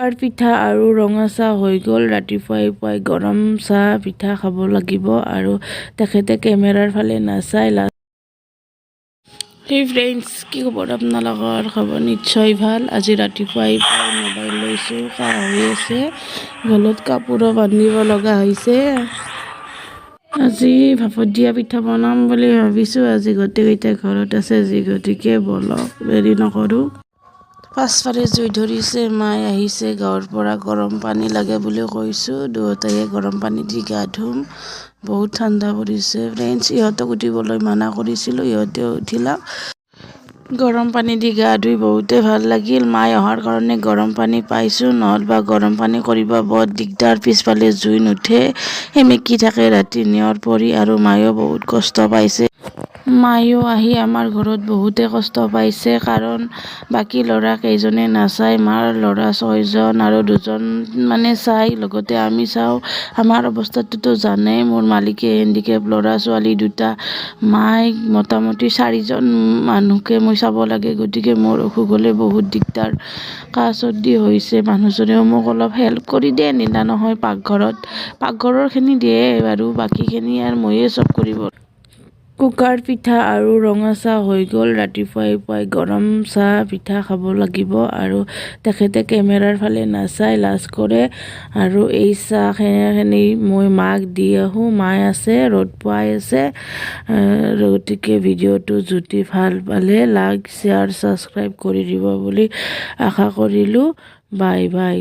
Cooker পিঠা আৰু ৰঙা চাহ হৈ গ'ল। ৰাতিপুৱাই পুৱাই গৰম চাহ পিঠা খাব লাগিব আৰু তেখেতে কেমেৰাৰ ফালে নাচাই সেই ফ্ৰেণ্ডছ, কি খবৰ আপোনালোকৰ? খবৰ নিশ্চয় ভাল। আজি ৰাতিপুৱাই মোবাইল লৈছোঁ, কাহ হৈ আছে, গলত কাপোৰো বান্ধিব লগা হৈছে। আজি ভাপত দিয়া পিঠা বনাম বুলি ভাবিছোঁ। আজি গোটেইকেইটা ঘৰত আছে গতিকে বলক দেৰি নকৰোঁ। পাছফালে জুই ধৰিছে, মায়ে আহিছে গাঁৱৰ পৰা। গৰম পানী লাগে বুলি কৈছোঁ, দুয়োটাই গৰম পানী দি গা ধুম। বহুত ঠাণ্ডা পৰিছে ফ্ৰেণ্ডছ। ইহঁতক উঠিবলৈ মানা কৰিছিলোঁ, ইহঁতেও উঠিলাক। গৰম পানী দি গা ধুই বহুতে ভাল লাগিল। মায়ে অহাৰ কাৰণে গৰম পানী পাইছোঁ, নহ'বা গৰম পানী কৰিব বৰ দিগদাৰ। পিছফালে জুই নুঠে, সেমেকি থাকে ৰাতি নিয়ৰ পৰি, আৰু মায়েও বহুত কষ্ট পাইছে। মায়েও আহি আমাৰ ঘৰত বহুতে কষ্ট পাইছে, কাৰণ বাকী ল'ৰা কেইজনে নাচায়। মাৰ ল'ৰা 6জন আৰু 2জন মানে চাই, লগতে আমি চাওঁ। আমাৰ অৱস্থাটোতো জানেই, মোৰ মালিকে হেণ্ডিকেপ, ল'ৰা ছোৱালী 2টা, মায়ে মোটামুটি 4জন মানুহকে মই চাব লাগে। গতিকে মোৰ অসুখ হ'লে বহুত দিগদাৰ। কাহ চৰ্দি হৈছে, মানুহজনেও মোক অলপ হেল্প কৰি দিয়ে, নিদা নহয়। পাকঘৰৰখিনি দিয়ে বাৰু, বাকীখিনি আৰু ময়ে চব কৰিব। কুকাৰ পিঠা আৰু ৰঙা চাহ হৈ গ'ল। ৰাতিপুৱাই পুৱাই গৰম চাহ পিঠা খাব লাগিব আৰু তেখেতে কেমেৰাৰ ফালে নাচাই, লাজ কৰে। আৰু এই চাহখিনি মই মাক দি আহোঁ। মায়ে আছে, ৰ'দ পোৱাই আছে। গতিকে ভিডিঅ'টো যদি ভাল পালে লাইক, শ্বেয়াৰ, ছাবস্ক্ৰাইব কৰি দিব বুলি আশা কৰিলোঁ। Bye bye.